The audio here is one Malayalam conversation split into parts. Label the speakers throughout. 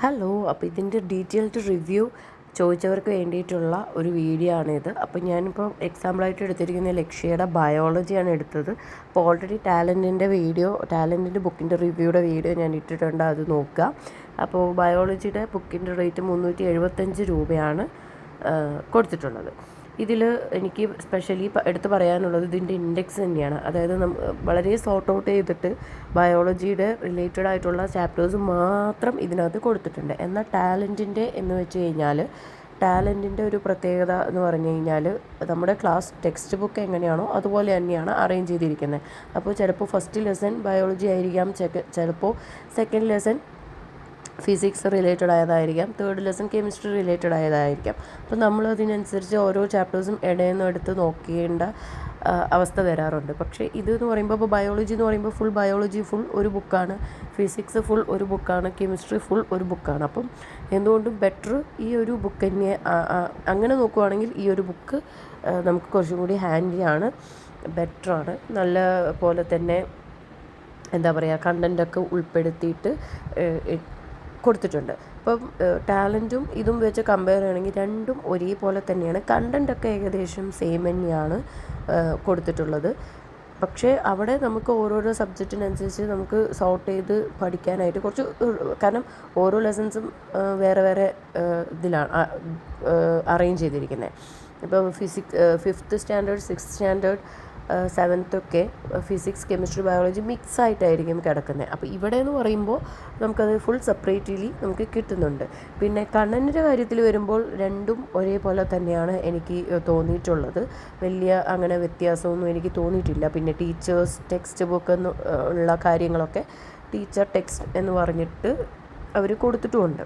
Speaker 1: ഹലോ, അപ്പോൾ ഇതിൻ്റെ ഡീറ്റെയിൽഡ് റിവ്യൂ ചോദിച്ചവർക്ക് വേണ്ടിയിട്ടുള്ള ഒരു വീഡിയോ ആണിത്. അപ്പോൾ ഞാനിപ്പോൾ എക്സാമ്പിളായിട്ട് എടുത്തിരിക്കുന്ന ലക്ഷ്യയുടെ ബയോളജിയാണ് എടുത്തത്. അപ്പോൾ ഓൾറെഡി ടാലൻറ്റിൻ്റെ ബുക്കിൻ്റെ റിവ്യൂയുടെ വീഡിയോ ഞാൻ ഇട്ടിട്ടുണ്ട്, അത് നോക്കുക. അപ്പോൾ ബയോളജിയുടെ ബുക്കിൻ്റെ റേറ്റ് 375 രൂപയാണ് കൊടുത്തിട്ടുള്ളത്. ഇതിൽ എനിക്ക് സ്പെഷ്യലി എടുത്ത് പറയാനുള്ളത് ഇതിൻ്റെ ഇൻഡെക്സ് തന്നെയാണ്. അതായത് വളരെ സോർട്ട് ഔട്ട് ചെയ്തിട്ട് ബയോളജിയുടെ റിലേറ്റഡ് ആയിട്ടുള്ള ചാപ്റ്റേഴ്സ് മാത്രം ഇതിനകത്ത് കൊടുത്തിട്ടുണ്ട്. എന്നാൽ ടാലൻറ്റിൻ്റെ എന്ന് വെച്ച് കഴിഞ്ഞാൽ ടാലൻറ്റിൻ്റെ ഒരു പ്രത്യേകത എന്ന് പറഞ്ഞു കഴിഞ്ഞാൽ നമ്മുടെ ക്ലാസ് ടെക്സ്റ്റ് ബുക്ക് എങ്ങനെയാണോ അതുപോലെ തന്നെയാണ് അറേഞ്ച് ചെയ്തിരിക്കുന്നത്. അപ്പോൾ ചിലപ്പോൾ ഫസ്റ്റ് ലെസൺ ബയോളജി ആയിരിക്കാം, ചിലപ്പോൾ സെക്കൻഡ് ലെസൺ ഫിസിക്സ് റിലേറ്റഡ് ആയതായിരിക്കാം, തേർഡ് ലെസൺ കെമിസ്ട്രി റിലേറ്റഡ് ആയതായിരിക്കാം. അപ്പോൾ നമ്മൾ അതിനനുസരിച്ച് ഓരോ ചാപ്റ്റേഴ്സും ഇടയിൽ എടുത്ത് നോക്കേണ്ട അവസ്ഥ വരാറുണ്ട്. പക്ഷേ ഇതെന്ന് പറയുമ്പോൾ ഇപ്പോൾ ബയോളജി എന്ന് പറയുമ്പോൾ ഫുൾ ബയോളജി ഫുൾ ഒരു ബുക്കാണ്, ഫിസിക്സ് ഫുൾ ഒരു ബുക്കാണ്, കെമിസ്ട്രി ഫുൾ ഒരു ബുക്കാണ്. അപ്പം എന്തുകൊണ്ടും ബെറ്റർ ഈ ഒരു ബുക്ക് തന്നെ. അങ്ങനെ നോക്കുവാണെങ്കിൽ ഈ ഒരു ബുക്ക് നമുക്ക് കുറച്ചും കൂടി ഹാൻഡിയാണ്, ബെറ്ററാണ്. നല്ല പോലെ തന്നെ എന്താ പറയുക, കണ്ടൻറ്റൊക്കെ ഉൾപ്പെടുത്തിയിട്ട് കൊടുത്തിട്ടുണ്ട്. അപ്പം ടാലൻറ്റും ഇതും വെച്ച് കമ്പയർ ചെയ്യുകയാണെങ്കിൽ രണ്ടും ഒരേപോലെ തന്നെയാണ്. കണ്ടൻറ്റൊക്കെ ഏകദേശം സെയിം തന്നെയാണ് കൊടുത്തിട്ടുള്ളത്. പക്ഷേ അവിടെ നമുക്ക് ഓരോരോ സബ്ജക്റ്റിനനുസരിച്ച് നമുക്ക് സോർട്ട് ചെയ്ത് പഠിക്കാനായിട്ട് കുറച്ച്, കാരണം ഓരോ ലെസൺസും വേറെ വേറെ ഇതിലാണ് അറേഞ്ച് ചെയ്തിരിക്കുന്നത്. ഇപ്പോൾ ഫിഫ്ത്ത് സ്റ്റാൻഡേർഡ്, സിക്സ്ത് സ്റ്റാൻഡേർഡ്, സെവൻത്തൊക്കെ ഫിസിക്സ് കെമിസ്ട്രി ബയോളജി മിക്സ് ആയിട്ടായിരിക്കും കിടക്കുന്നത്. അപ്പോൾ ഇവിടെ എന്ന് പറയുമ്പോൾ നമുക്കത് ഫുൾ സെപ്പറേറ്റ്ലി നമുക്ക് കിട്ടുന്നുണ്ട്. പിന്നെ കണ്ടൻറ്റിൻ്റെ കാര്യത്തിൽ വരുമ്പോൾ രണ്ടും ഒരേപോലെ തന്നെയാണ് എനിക്ക് തോന്നിയിട്ടുള്ളത്. വലിയ അങ്ങനെ വ്യത്യാസമൊന്നും എനിക്ക് തോന്നിയിട്ടില്ല. പിന്നെ ടീച്ചേഴ്സ് ടെക്സ്റ്റ് ബുക്ക് ഉള്ള കാര്യങ്ങളൊക്കെ ടീച്ചർ ടെക്സ്റ്റ് എന്ന് പറഞ്ഞിട്ട് അവർ കൊടുത്തിട്ടുമുണ്ട്.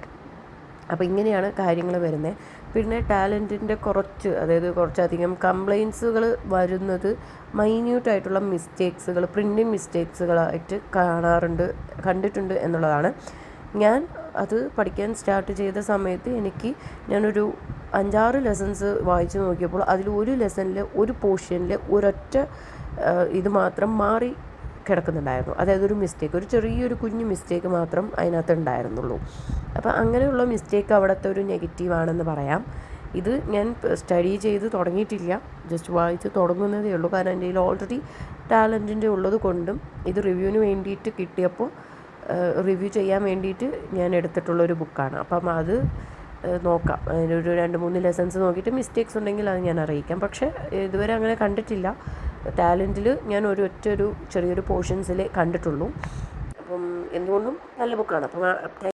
Speaker 1: അപ്പോൾ ഇങ്ങനെയാണ് കാര്യങ്ങൾ വരുന്നത്. പിന്നെ ടാലൻറ്റിൻ്റെ കുറച്ചധികം കംപ്ലയിൻസുകൾ വരുന്നത് മൈന്യൂട്ടായിട്ടുള്ള മിസ്റ്റേക്സുകൾ, പ്രിൻറ്റിങ് മിസ്റ്റേക്സുകളായിട്ട് കണ്ടിട്ടുണ്ട് എന്നുള്ളതാണ്. ഞാൻ അത് പഠിക്കാൻ സ്റ്റാർട്ട് ചെയ്ത സമയത്ത് ഞാനൊരു 5-6 ലെസൺസ് വായിച്ച് നോക്കിയപ്പോൾ അതിൽ ഒരു ലെസണിൽ ഒരു പോർഷനിൽ ഒരൊറ്റ ഇത് മാത്രം മാറി കിടക്കുന്നുണ്ടായിരുന്നു. അതായത് ഒരു മിസ്റ്റേക്ക്, ഒരു ചെറിയൊരു കുഞ്ഞു മിസ്റ്റേക്ക് മാത്രം അതിനകത്ത് ഉണ്ടായിരുന്നുള്ളൂ. അപ്പോൾ അങ്ങനെയുള്ള മിസ്റ്റേക്ക് അവിടുത്തെ ഒരു നെഗറ്റീവാണെന്ന് പറയാം. ഇത് ഞാൻ സ്റ്റഡി ചെയ്ത് തുടങ്ങിയിട്ടില്ല, ജസ്റ്റ് വായിച്ച് തുടങ്ങുന്നതേ ഉള്ളൂ. കാരണം എൻ്റെ കയ്യിൽ ഓൾറെഡി ടാലൻറ്റിൻ്റെ ഉള്ളത് കൊണ്ടും ഇത് റിവ്യൂവിന് വേണ്ടിയിട്ട് കിട്ടിയപ്പോൾ റിവ്യൂ ചെയ്യാൻ വേണ്ടിയിട്ട് ഞാൻ എടുത്തിട്ടുള്ളൊരു ബുക്കാണ്. അപ്പം അത് നോക്കാം. അതിനൊരു 2-3 ലെസൺസ് നോക്കിയിട്ട് മിസ്റ്റേക്സ് ഉണ്ടെങ്കിൽ അത് ഞാൻ അറിയിക്കാം. പക്ഷേ ഇതുവരെ അങ്ങനെ കണ്ടിട്ടില്ല. ടാലൻറ്റിൽ ഞാൻ ഒരു ചെറിയൊരു പോർഷൻസിലേ കണ്ടിട്ടുള്ളൂ. അപ്പം എന്തുകൊണ്ടും നല്ല ബുക്കാണ്. അപ്പം